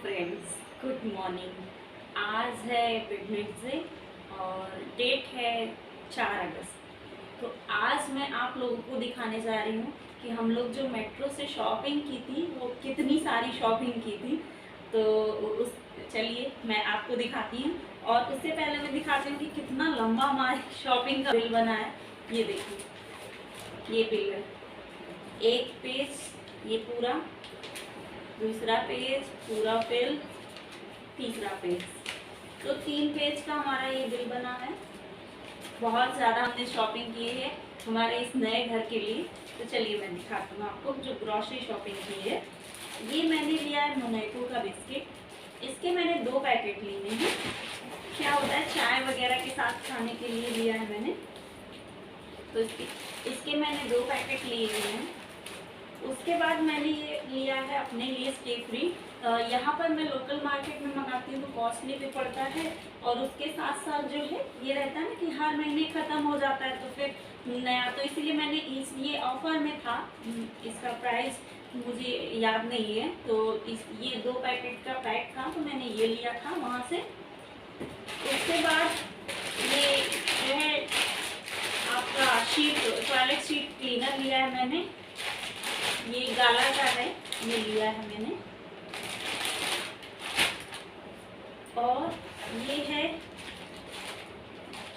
Friends, good morning. आज है Wednesday और डेट है 4 अगस्त। तो आज मैं आप लोगों को दिखाने जा रही हूँ कि हम लोग जो मेट्रो से शॉपिंग की थी वो कितनी सारी शॉपिंग की थी। तो उस चलिए मैं आपको दिखाती हूँ। और उससे पहले मैं दिखाती हूँ कि कितना लंबा हमारे शॉपिंग का बिल बना है। ये देखिए, ये बिल है, एक पेज ये पूरा, दूसरा पेज पूरा बिल, तीसरा पेज, तो 3 पेज का हमारा ये बिल बना है। बहुत ज़्यादा हमने शॉपिंग की है हमारे इस नए घर के लिए। तो चलिए मैं दिखाती हूँ आपको जो ग्रॉसरी शॉपिंग की है। ये मैंने लिया है मोनाको का बिस्किट। इसके मैंने 2 पैकेट लिए हैं। क्या होता है, चाय वगैरह के साथ खाने के लिए लिया है मैंने। तो इसके मैंने 2 पैकेट लिए हुए हैं। उसके बाद मैंने ये लिया है अपने लिए स्टे फ्री। यहाँ पर मैं लोकल मार्केट में मंगाती हूँ तो कॉस्टली भी पड़ता है, और उसके साथ साथ जो है ये रहता है ना कि हर महीने ख़त्म हो जाता है तो फिर नया, तो इसलिए मैंने ये ऑफ़र में था। इसका प्राइस मुझे याद नहीं है, तो ये 2 पैकेट का पैक था तो मैंने ये लिया था वहाँ से। उसके बाद ये जो है आपका टॉयलेट शीट क्लीनर लिया है मैंने। ये गाला का है, ये लिया है मैंने। और ये है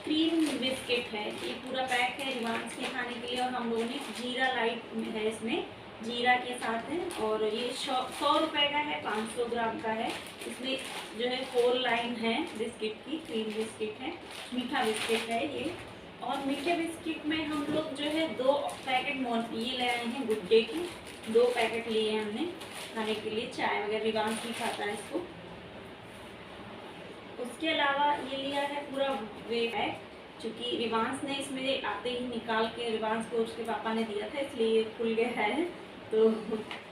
क्रीम बिस्किट है, ये पूरा पैक है रिवांस के खाने के लिए। और हम लोगों ने जीरा लाइट है, इसमें जीरा के साथ है। और ये 100 रुपये का है, 500 ग्राम का है। इसमें जो है 4 लाइन है बिस्किट की, क्रीम बिस्किट है, मीठा बिस्किट है ये। और मीठे बिस्किट में हम लोग जो है 2 पैकेट ये ले आए हैं, गुड डे की 2 पैकेट लिए हैं हमने खाने के लिए। चाय वगैरह रिवांस भी खाता है इसको। उसके अलावा ये लिया है पूरा वे पैक, चूँकि रिवांस ने इसमें आते ही निकाल के रिवांस को उसके पापा ने दिया था, इसलिए ये खुल गया है। तो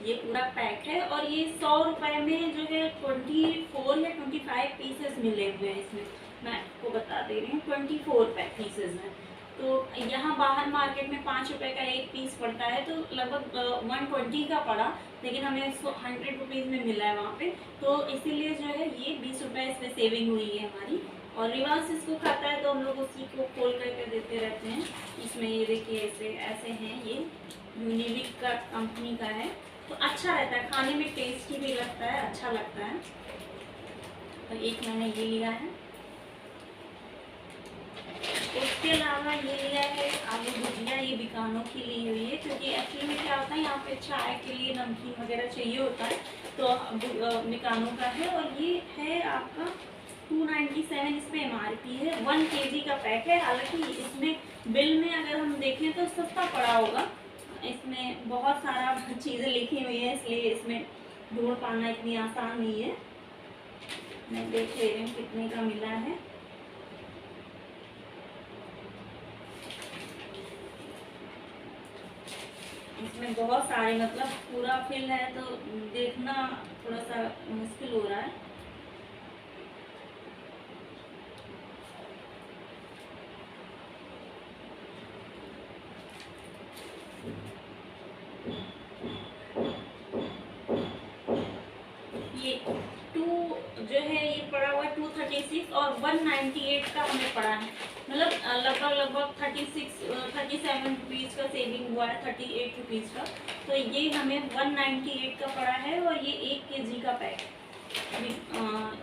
ये पूरा पैक है। और ये 100 रुपये में जो है 24 या 25 पीसेस मिले हुए हैं इसमें। मैं आपको बता दे रही हूँ, 24 पीसेस हैं। तो यहाँ बाहर मार्केट में 5 रुपये का एक पीस पड़ता है, तो लगभग 120 का पड़ा, लेकिन हमें 100 रुपीज़ में मिला है वहाँ पे। तो इसीलिए जो है ये 20 रुपये इसमें सेविंग हुई है हमारी। और रिवांस इसको खाता है तो हम लोग उसी को खोल करके देते रहते हैं। इसमें ये देखिए ऐसे हैं, ये यूनिविक का कंपनी का है। तो अच्छा रहता है, खाने में टेस्टी भी लगता है, अच्छा लगता है। तो एक मैंने ये लिया है। उसके अलावा ये लिया है आलू भुजिया, ये बिकानो की ली हुई है, क्योंकि एक्चुअली में क्या होता है यहाँ पे चाय के लिए नमकीन वगैरह चाहिए होता है, तो बिकानो का है। और ये है आपका 297, इस पर MRP है। 1 kg का पैक है। हालांकि इसमें बिल में अगर हम देखें तो सस्ता पड़ा होगा, इसमें बहुत सारा चीज़ें लिखी हुई है, इसलिए इसमें ढूंढ पाना इतनी आसान नहीं है। मैं देख ले रही हूँ कितने का मिला है। इसमें बहुत सारे, मतलब पूरा फिल है तो देखना थोड़ा सा मुश्किल हो रहा है। ये 2 जो है ये पड़ा हुआ 236 और 198 का हमें पड़ा है। मतलब लगभग 37 रुपीज़ का सेविंग हुआ है, 38 रुपीज़ का। तो ये हमें 198 का पड़ा है। और ये 1 kg का पैक है।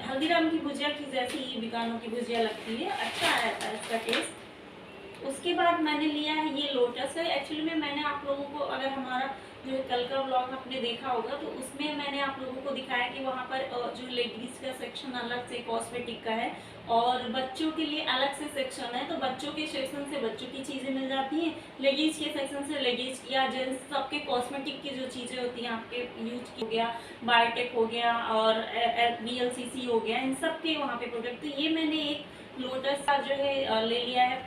हल्दीराम की भुजिया की जैसी ये बिकानो की भुजिया लगती है, अच्छा रहता है इसका टेस्ट। उसके बाद मैंने लिया है ये लोटस है। एक्चुअली में मैंने आप लोगों को, अगर हमारा जो कल का व्लॉग आपने देखा होगा, तो उसमें मैंने आप लोगों को दिखाया कि वहाँ पर जो लेडीज़ का सेक्शन अलग से कॉस्मेटिक का है और बच्चों के लिए अलग से सेक्शन है। तो बच्चों के सेक्शन से बच्चों की चीज़ें मिल जाती हैं, लेडीज़ के सेक्शन से लेडीज़ या जेंट्स सबके कॉस्मेटिक की जो चीज़ें होती हैं आपके यूज की, हो गया बायोटेक हो गया और BLCC हो गया, इन सब के वहाँ पे प्रोडक्ट। तो ये मैंने एक लोटस का जो है ले लिया है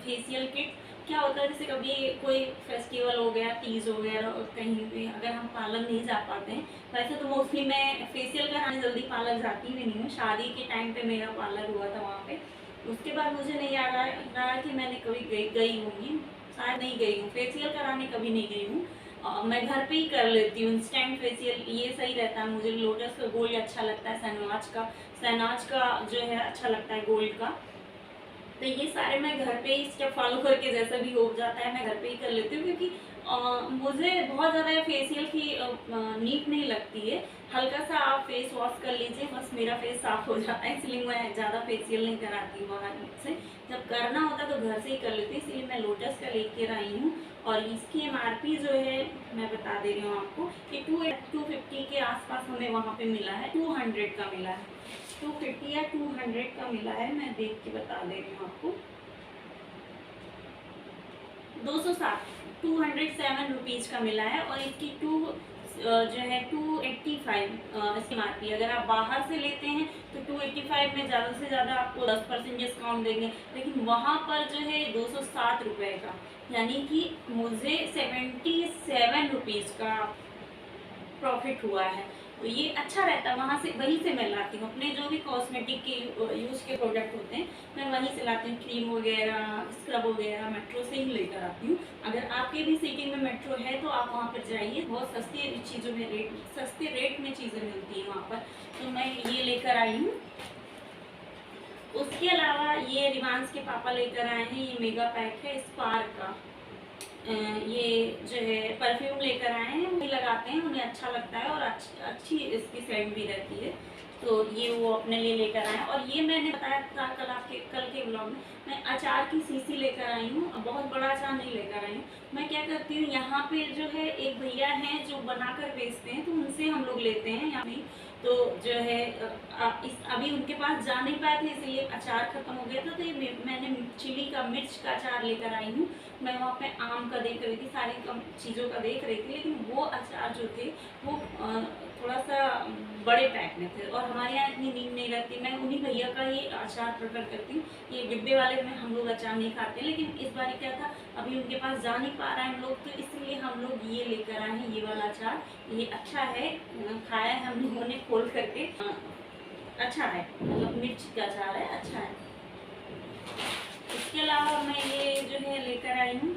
फेशियल किट। क्या होता है, जैसे कभी कोई फेस्टिवल हो गया, तीज हो गया, और कहीं भी अगर हम पार्लर नहीं जा पाते हैं, वैसे तो मोस्टली मैं फेशियल कराने जल्दी पार्लर जाती भी नहीं हूँ। शादी के टाइम पे मेरा पार्लर हुआ था वहाँ पे। उसके बाद मुझे नहीं याद आ रहा कि मैंने कभी गई होंगी, शायद नहीं गई हूँ, फेशियल कराने कभी नहीं गई हूँ। मैं घर पे ही कर लेती हूँ इंस्टेंट फेशियल, ये सही रहता है। मुझे लोटस का गोल्ड अच्छा लगता है, शहनाज का जो है अच्छा लगता है गोल्ड का। तो ये सारे मैं घर पे ही स्टेप फॉलो करके जैसा भी हो जाता है मैं घर पे ही कर लेती हूँ, क्योंकि मुझे बहुत ज़्यादा फेशियल की नीड नहीं लगती है। हल्का सा आप फेस वॉश कर लीजिए, बस मेरा फेस साफ हो जाता है, इसलिए मैं ज़्यादा फेशियल नहीं कराती हूँ बाहर से। जब करना होता है तो घर से ही कर लेती हूँ, इसलिए मैं लोटस का लेकर आई हूँ। और इसकी MRP जो है मैं बता दे रही हूँ आपको कि 250 के आसपास हमें वहाँ पे मिला है, 200 का मिला है, 250 या 200 का मिला है। मैं देख के बता दे रही हूँ आपको, 207 207 रुपीज़ का मिला है। और इसकी जो है 285 इसकी मार्क, अगर आप बाहर से लेते हैं तो 285 में ज़्यादा से ज़्यादा आपको 10% डिस्काउंट देंगे, लेकिन वहाँ पर जो है 207 रुपये का, यानी कि मुझे 77 रुपीज़ का प्रॉफिट हुआ है। तो ये अच्छा रहता है, वहाँ से वहीं से मैं लाती हूँ अपने जो भी कॉस्मेटिक के यूज़ के प्रोडक्ट होते हैं, मैं वहीं से लाती हूँ। क्रीम वगैरह, स्क्रब वगैरह मेट्रो से ही लेकर आती हूँ। अगर आपके भी सिटी में मेट्रो है तो आप वहाँ पर जाइए, बहुत सस्ती चीज़ों में सस्ते रेट में चीज़ें मिलती हैं वहाँ पर। तो मैं ये लेकर आई हूँ। उसके अलावा ये रिवांस के पापा लेकर आए हैं, ये मेगा पैक है स्पार्क का। ये जो है परफ्यूम लेकर आए हैं, वही लगाते हैं, उन्हें अच्छा लगता है और अच्छी इसकी सेंट भी रहती है। तो ये वो अपने लिए लेकर आए। और ये मैंने बताया था कल के ब्लॉग में, मैं अचार की शीशी लेकर आई हूँ। बहुत बड़ा अचार नहीं लेकर आई हूँ। मैं क्या करती हूँ, यहाँ पे जो है एक भैया हैं जो बनाकर बेचते हैं, तो उनसे हम लोग लेते हैं यहाँ पे। तो जो है अभी उनके पास जा नहीं पाए थे, इसलिए अचार खत्म हो गया था। तो ये मैंने चिली का, मिर्च का अचार लेकर आई हूँ। मैं वहाँ पे आम का देख रही थी, सारी कम चीज़ों का देख रही थी, लेकिन वो अचार जो थे वो थोड़ा सा बड़े पैक में थे, और हमारे यहाँ इतनी नींद नहीं रहती। मैं उन्हीं भैया का ही अचार प्रेफर करती हूँ। ये डिब्बे वाले में हम लोग अचार नहीं खाते, लेकिन इस बार क्या था, अभी उनके पास जा नहीं पा रहे हैं हम लोग, तो इसलिए हम लोग ये लेकर आए हैं, ये वाला अचार। ये अच्छा है, खाया है हम लोगों ने खोल करके, अच्छा है, मतलब मिर्च का अचार है, अच्छा है। इसके अलावा मैं ये जो है लेकर आई हूँ,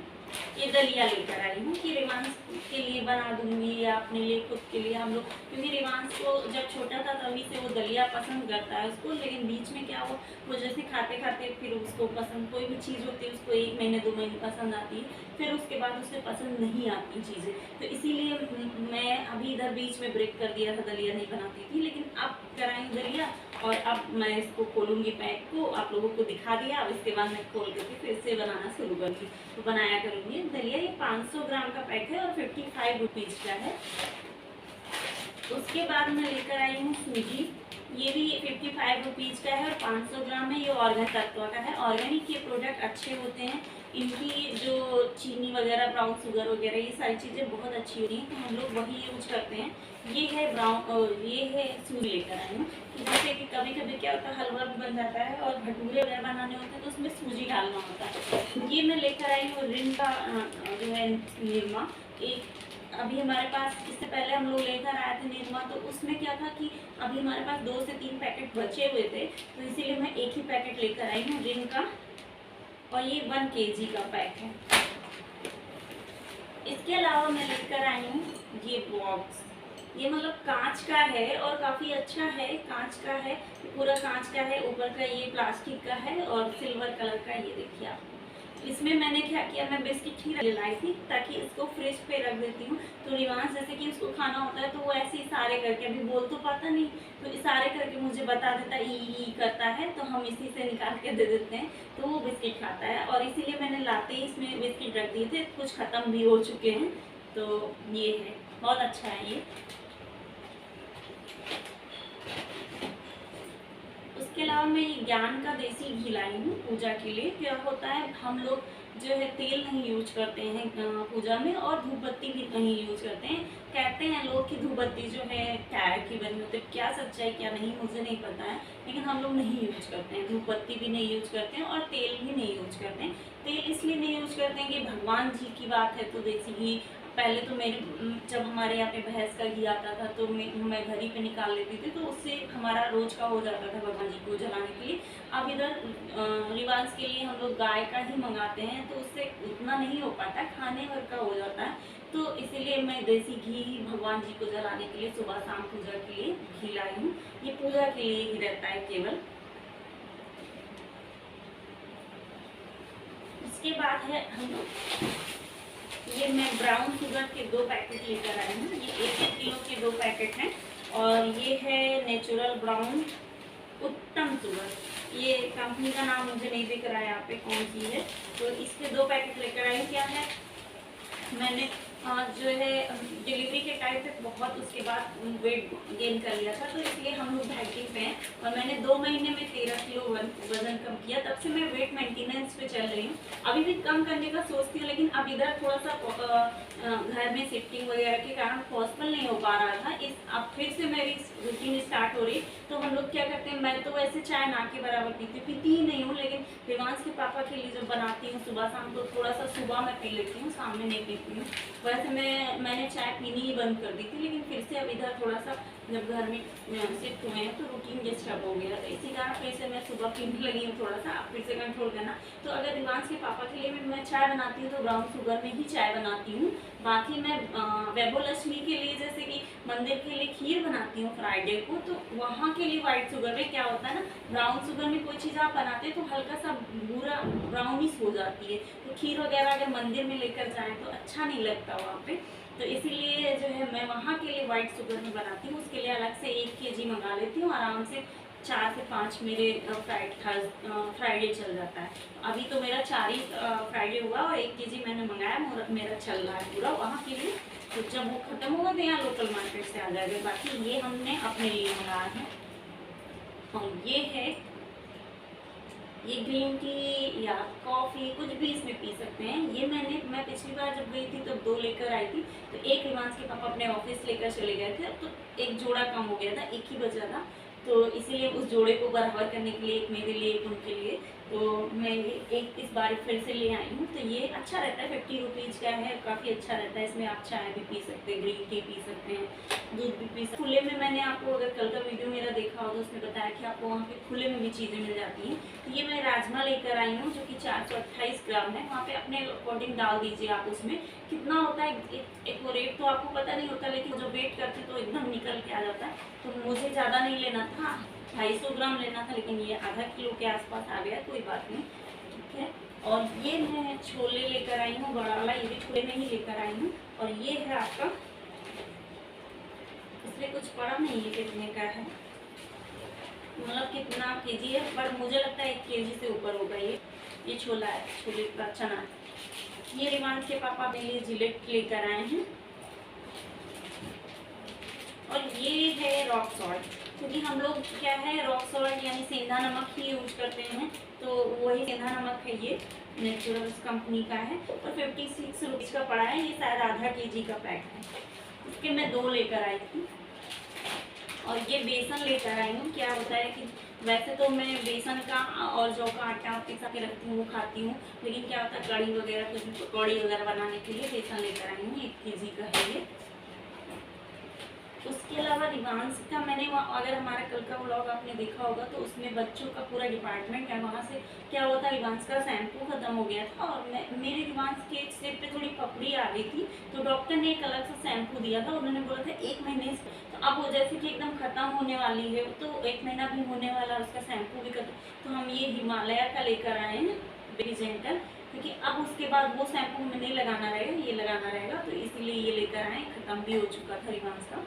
ये दलिया लेकर आई हूँ कि रिवांश के लिए बना दूंगी या अपने लिए, खुद के लिए हम लोग, क्योंकि रिवांश को जब छोटा था तभी से वो दलिया पसंद करता है उसको। लेकिन बीच में क्या हुआ, वो जैसे खाते खाते फिर उसको पसंद, कोई भी चीज़ होती है उसको 1 महीने 2 महीने पसंद आती है, फिर उसके बाद उसे पसंद नहीं आती चीज़ें। तो इसीलिए मैं अभी इधर बीच में ब्रेक कर दिया था, दलिया नहीं बनाती थी, लेकिन अब कराएंगे दलिया। और अब मैं इसको खोलूँगी, पैक को आप लोगों को दिखा दिया, अब इसके बाद मैं खोल करके फिर से बनाना शुरू करूँगी, तो बनाया करूँगी दलिया। ये 500 ग्राम का पैक है और 55 रुपीज़ का है। उसके बाद मैं लेकर आई हूँ सूजी, ये भी 55 रुपीज़ का है और 500 ग्राम है। ये ऑर्गेनिक तत्व का है। ऑर्गेनिक के प्रोडक्ट अच्छे होते हैं, इनकी जो चीनी वगैरह, ब्राउन शुगर वगैरह, ये सारी चीज़ें बहुत अच्छी होती हैं, तो हम लोग वही यूज करते हैं। ये है ये है सूजी लेकर आई हूँ। जैसे कि कभी कभी क्या होता है, हलवा भी बन जाता है और भटूरे वगैरह बनाने होते हैं, तो उसमें सूजी डालना होता है। ये मैं लेकर आई हूँ रिन का जो है निरमा। एक अभी हमारे पास, इससे पहले हम लोग लेकर आए थे निरमा, तो उसमें क्या था कि अभी हमारे पास 2 से 3 पैकेट बचे हुए थे, तो इसीलिए मैं एक ही पैकेट लेकर आई हूँ रिन का, और ये 1 kg का पैक है। इसके अलावा मैं लेकर आई हूँ ये बॉक्स, ये मतलब कांच का है और काफ़ी अच्छा है, कांच का है, पूरा कांच का है, ऊपर का ये प्लास्टिक का है और सिल्वर कलर का। ये देखिए आप, इसमें मैंने क्या किया, मैं बिस्किट ही लाई थी ताकि इसको फ्रिज पे रख देती हूँ। तो रिवांश जैसे कि उसको खाना होता है तो वो ऐसे इशारे करके, अभी बोल तो पाता नहीं, तो इशारे करके मुझे बता देता, ई करता है, तो हम इसी से निकाल के दे देते हैं, तो वो बिस्किट खाता है। और इसीलिए मैंने लाते ही इसमें बिस्किट रख दिए थे, कुछ ख़त्म भी हो चुके हैं। तो ये है, बहुत अच्छा है ये। उसके अलावा मैं ये ज्ञान का देसी घी लाई हूँ पूजा के लिए। क्या होता है, हम लोग जो है तेल नहीं यूज करते हैं पूजा में, और धूप बत्ती भी नहीं यूज करते हैं। कहते हैं लोग कि धूप बत्ती जो है टायर की बनी होती है, क्या सच्चाई क्या नहीं मुझे नहीं पता है, लेकिन हम लोग नहीं यूज करते हैं, धूप बत्ती भी नहीं यूज करते हैं और तेल भी नहीं यूज करते हैं। तेल इसलिए नहीं यूज करते हैं कि भगवान जी की बात है तो देसी घी पहले तो मेरे जब हमारे यहाँ पे भैंस का घी आता था तो मैं घर ही पे निकाल लेती थी, तो उससे हमारा रोज का हो जाता था भगवान जी को जलाने के लिए। अब इधर रिवाज के लिए हम लोग गाय का ही मंगाते हैं, तो उससे उतना नहीं हो पाता, खाने भर का हो जाता है। तो इसीलिए मैं देसी घी ही भगवान जी को जलाने के लिए सुबह शाम पूजा के लिए घी लाई हूँ। ये पूजा के लिए ही रहता है केवल। उसके बाद है हम लोग, ये मैं ब्राउन शुगर के 2 पैकेट लेकर आई हूँ। ये 1 किलो के 2 पैकेट हैं, और ये है नेचुरल ब्राउन उत्तम शुगर। ये कंपनी का नाम मुझे नहीं दिख रहा है यहाँ पे कौन सी है, तो इसके 2 पैकेट लेकर आई हूँ। क्या है, मैंने जो है डिलीवरी के टाइम पे बहुत उसके बाद वेट गेन कर लिया था, तो इसलिए हम लोग डाइटिंग पे हैं, और मैंने 2 महीने में 13 किलो वजन कम किया। तब से मैं वेट मेंटेनेंस पे चल रही हूँ। अभी भी कम करने का सोचती हूँ, लेकिन अब इधर थोड़ा सा घर में शिफ्टिंग वगैरह के कारण पॉसिबल नहीं हो पा रहा था। अब फिर से मेरी रूटीन स्टार्ट हो रही, तो हम लोग क्या करते हैं, मैं तो वैसे चाय ना के बराबर पीती ही नहीं हूँ, लेकिन रिवांश के पापा के लिए जब बनाती हूँ सुबह शाम, तो थोड़ा सा सुबह मैं पी लेती हूँ, शाम में नहीं पीती हूँ। वैसे मैंने चाय पीनी ही बंद कर दी थी, लेकिन फिर से अब इधर थोड़ा सा जब घर में शिफ्ट हुए हैं तो रूटीन डिस्टर्ब हो गया, तो इसी कारण फिर से मैं सुबह पीने लगी हूँ थोड़ा सा। अब फिर से कंट्रोल करना। तो अगर रिवांश के पापा के लिए भी मैं चाय बनाती हूँ तो ब्राउन शुगर में ही चाय बनाती हूँ। बाकी मैं वैभवलक्ष्मी के लिए, जैसे कि मंदिर के लिए खीर बनाती हूँ फ्राइडे को, तो वहाँ के लिए व्हाइट शुगर में क्या होता है ना, ब्राउन शुगर में कोई चीज़ आप बनाते हैं तो हल्का सा भूरा ब्राउनिश हो जाती है, तो खीर वगैरह अगर मंदिर में लेकर जाएँ तो अच्छा नहीं लगता वहाँ पे। तो इसीलिए जो है मैं वहाँ के लिए व्हाइट शुगर में बनाती हूँ। उसके लिए अलग से 1 kg मंगा लेती हूँ, आराम से 4 से 5 मेरे फ्राइडे चल जाता है। अभी तो मेरा 4 ही फ्राइडे हुआ, और 1 kg मैंने मंगाया, मेरा चल रहा है पूरा वहाँ के लिए। तो जब वो खत्म होगा तो यहाँ लोकल मार्केट से आ जाएगा। बाकी ये हमने अपने लिए मंगाया है। और ये है, ये ग्रीन टी या कॉफ़ी कुछ भी इसमें पी सकते हैं। ये मैं पिछली बार जब गई थी तब 2 लेकर आई थी, तो एक रिवांश के पापा अपने ऑफिस लेकर चले गए थे, तो एक जोड़ा कम हो गया था, एक ही बचा था, तो इसीलिए उस जोड़े को बराबर करने के लिए, एक मेरे लिए एक उनके लिए, तो मैं एक इस बार फिर से ले आई हूँ। तो ये अच्छा रहता है, 50 रुपीज़ का है, काफ़ी अच्छा रहता है। इसमें आप चाय भी पी सकते हैं, ग्रीन टी पी सकते हैं, दूध भी पी सकते हैं। खुले में मैंने आपको, अगर कल का वीडियो मेरा देखा हो तो उसमें बताया कि आपको वहाँ पे खुले में भी चीज़ें मिल जाती हैं। तो ये मैं राजमा लेकर आई हूँ जो कि 428 ग्राम है। वहाँ पे अपने अकॉर्डिंग डाल दीजिए आप, उसमें कितना होता है एक रेट तो आपको पता नहीं होता, लेकिन जो वेट करते तो एकदम निकल के आ जाता है। तो मुझे ज़्यादा नहीं लेना था, 250 ग्राम लेना था, लेकिन ये आधा किलो के आसपास आ गया, कोई बात नहीं, ठीक है। और ये मैं छोले लेकर आई हूँ बड़ा वाला, ये भी छोले में ही लेकर आई हूँ। और ये है आपका, इसलिए कुछ पड़ा नहीं है कितने का है, मतलब कितना केजी है, पर मुझे लगता है 1 kg से ऊपर होगा। ये छोला है, छोले का चना। ये रिवांश के पापा मेरे लिए जिलेट लेकर आए हैं। और ये है रॉक सॉल्ट, क्योंकि हम लोग क्या है, रॉक सॉल्ट यानी सेंधा नमक ही यूज करते हैं, तो वही सेंधा नमक है, ये नेचुरल कंपनी का है, और 56 रुपीज़ का पड़ा है। ये शायद आधा kg का पैक है। इसके मैं 2 लेकर आई थी। और ये बेसन लेकर आई हूँ। क्या होता है कि वैसे तो मैं बेसन का और जौ का आटा पिसा के रखती हूँ, वो खाती हूँ, लेकिन क्या होता है कड़ी वगैरह, कुछ पकौड़ी वगैरह बनाने के लिए बेसन लेकर आई हूँ। 1 kg का है ये। उसके अलावा रिवांश का मैंने, अगर हमारा कल का व्लॉग आपने देखा होगा तो उसमें बच्चों का पूरा डिपार्टमेंट है, वहाँ से क्या हुआ था, रिवांश का शैम्पू खत्म हो गया था, और मेरे रिवांश के सिर पे थोड़ी पपड़ी आ गई थी, तो डॉक्टर ने एक अलग सा शैम्पू दिया था। उन्होंने बोला था 1 महीने, तो अब वो जैसे कि एकदम ख़त्म होने वाली है, तो 1 महीना भी होने वाला, उसका शैम्पू भी खत्म, तो हम ये हिमालय का लेकर आए हैं, बेबी जेंटल, क्योंकि अब उसके बाद वो शैम्पू में नहीं लगाना रहेगा, ये लगाना रहेगा, तो इसीलिए ये लेकर आए। ख़त्म भी हो चुका था रिवांश का।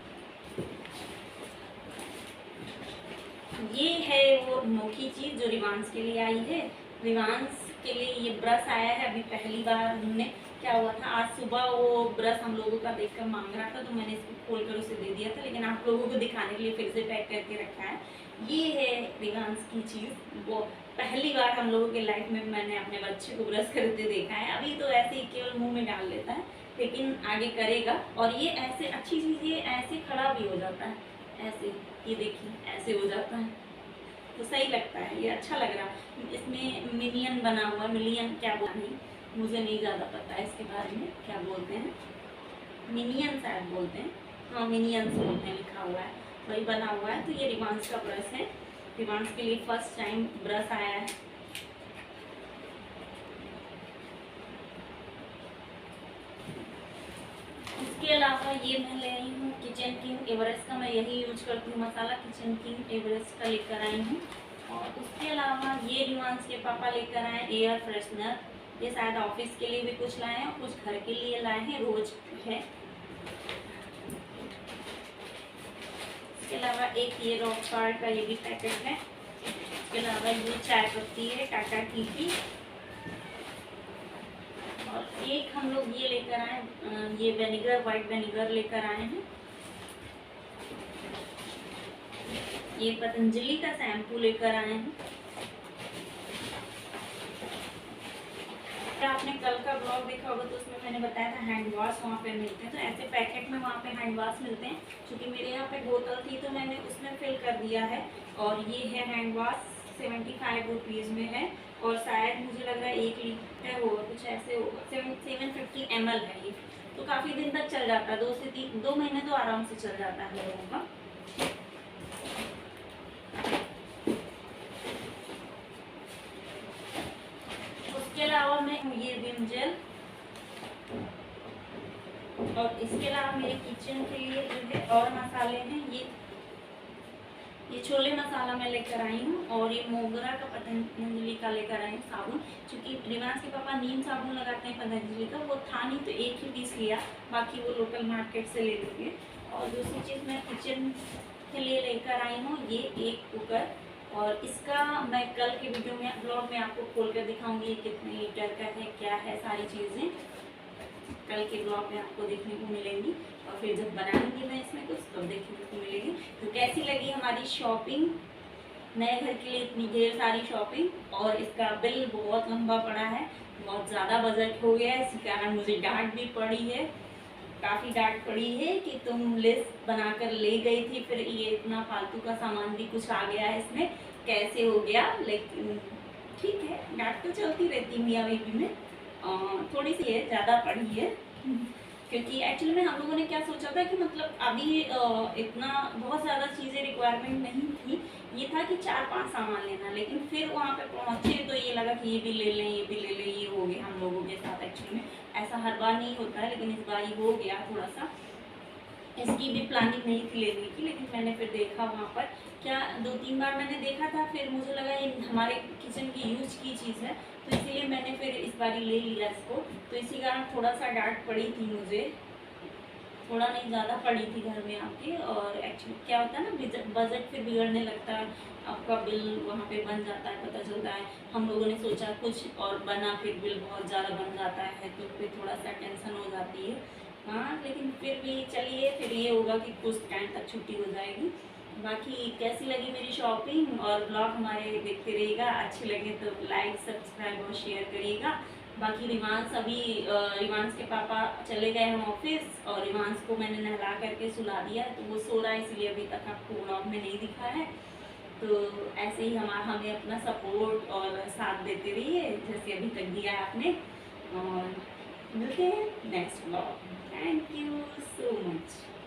ये है वो अनोखी चीज़ जो रिवांश के लिए आई है। रिवांश के लिए ये ब्रश आया है, अभी पहली बार हमने, क्या हुआ था, आज सुबह वो ब्रश हम लोगों का देखकर मांग रहा था, तो मैंने इसको खोलकर उसे दे दिया था, लेकिन आप लोगों को दिखाने के लिए फिर से पैक करके रखा है। ये है रिवांश की चीज़, वो पहली बार हम लोगों के लाइफ में मैंने अपने बच्चे को ब्रश करते देखा है। अभी तो ऐसे ही केवल मुँह में डाल लेता है, लेकिन आगे करेगा। और ये ऐसे अच्छी चीज़, ये ऐसे खड़ा भी हो जाता है, ऐसे, ये देखिए ऐसे हो जाता है, तो सही लगता है, ये अच्छा लग रहा है। इसमें मिनियन बना हुआ, मिलियन क्या बोलते हैं, मुझे नहीं ज़्यादा पता है इसके बारे में क्या बोलते हैं। मिनियन शायद बोलते हैं, हाँ मिनियंस बोलते हैं, लिखा हुआ है वही बना हुआ है। तो ये रिवांस का ब्रश है, रिवांस के लिए फर्स्ट टाइम ब्रश आया है। इसके अलावा ये मैं ले आई हूँ किचन किंग एवरेस्ट का, मैं यही यूज करती हूँ मसाला, किचन किंग एवरेस्ट का लेकर आई हूँ। और उसके अलावा ये रिवांस के पापा लेकर आए एयर फ्रेशनर, ये शायद ऑफिस के लिए भी कुछ लाए हैं और कुछ घर के लिए लाए हैं, रोज है। इसके अलावा एक ये रॉक साल्ट का ये भी पैकेट है। इसके अलावा ये चाय पत्ती है टाटा टी की। और एक हम लोग ये लेकर आए, ये वेनिगर, वाइट वेनिगर लेकर आए हैं। ये पतंजलि का शैम्पू लेकर आए हैं। आपने कल का ब्लॉग देखा होगा तो उसमें मैंने बताया था हैंड वॉश वहाँ पे मिलते हैं, तो ऐसे पैकेट में वहाँ पे हैंड वॉश मिलते हैं। क्योंकि मेरे यहाँ पे बोतल थी तो मैंने उसमें फिल कर दिया है। और ये है हैंड वॉश, 75 रुपीज़ में है। और शायद मुझे लग रहा है 1 लीटर होगा, कुछ ऐसे होगा, 750 ml है ये। तो काफ़ी दिन तक चल जाता है, 2 से 2 महीने तो आराम से चल जाता है लोगों का। उसके अलावा मैं ये विम जेल, और इसके अलावा मेरे किचन के लिए जो है और मसाले हैं, ये छोले मसाला मैं लेकर आई हूँ। और ये मोगरा का पतंजलि का लेकर आई हूँ साबुन, क्योंकि रिवांस के पापा नीम साबुन लगाते हैं पतंजलि का, वो था नहीं तो एक ही पीस लिया, बाकी वो लोकल मार्केट से ले लेंगे। और दूसरी चीज़ मैं किचन के लिए लेकर आई हूँ ये एक कुकर, और इसका मैं कल के वीडियो में ब्लॉग में आपको खोल कर दिखाऊंगी ये कितने लीटर का है, क्या है, सारी चीज़ें कल के ब्लॉग में आपको देखने को मिलेंगी। और फिर जब बनाएंगी मैं इसमें कुछ तो देखने को मिलेगी। तो कैसी लगी हमारी शॉपिंग, नए घर के लिए इतनी ढेर सारी शॉपिंग। और इसका बिल बहुत लंबा पड़ा है, बहुत ज़्यादा बजट हो गया है, इसी कारण मुझे डांट भी पड़ी है, काफ़ी डांट पड़ी है कि तुम लिस्ट बनाकर ले गई थी, फिर ये इतना फालतू का सामान भी कुछ आ गया है इसमें, कैसे हो गया। लेकिन ठीक है, डांट तो चलती रहती मियाँ बीवी में, थोड़ी सी है, ज़्यादा पड़ी है। क्योंकि एक्चुअली में हम लोगों ने क्या सोचा था कि मतलब अभी इतना बहुत ज़्यादा चीज़ें रिक्वायरमेंट नहीं थी, ये था कि 4-5 सामान लेना। लेकिन फिर वहाँ पे पहुँचे तो ये लगा कि ये भी ले लें, ये भी ले लें, ये हो गया हम लोगों के साथ। एक्चुअली में ऐसा हर बार नहीं होता है, लेकिन इस बार ही हो गया थोड़ा सा। इसकी भी प्लानिंग नहीं थी लेने की, लेकिन मैंने फिर देखा वहाँ पर, क्या 2-3 बार मैंने देखा था, फिर मुझे लगा ये हमारे किचन की यूज की चीज़ है, तो इसीलिए मैंने फिर इस बार ही ले लिया इसको। तो इसी कारण थोड़ा सा डांट पड़ी थी मुझे, थोड़ा नहीं ज़्यादा पड़ी थी घर में आके। और एक्चुअली क्या होता है ना, बजट फिर बिगड़ने लगता है, आपका बिल वहाँ पे बन जाता है, पता चलता है हम लोगों ने सोचा कुछ और बना, फिर बिल बहुत ज़्यादा बन जाता है, तो फिर थोड़ा सा टेंशन हो जाती है। हाँ लेकिन फिर भी चलिए, फिर ये होगा कि कुछ टाइम तक छुट्टी हो जाएगी। बाकी कैसी लगी मेरी शॉपिंग और ब्लॉग हमारे देखते रहिएगा, अच्छे लगे तो लाइक सब्सक्राइब और शेयर करिएगा। बाकी रिवांस अभी रिवांस के पापा चले गए हम ऑफिस, और रिवांस को मैंने नहला करके सुला दिया है, तो वो सो रहा है, इसलिए अभी तक आपको ब्लॉग में नहीं दिखा है। तो ऐसे ही हमें अपना सपोर्ट और साथ देते रहिए जैसे अभी तक दिया है आपने। और मिलते हैं next blog. Thank you so much.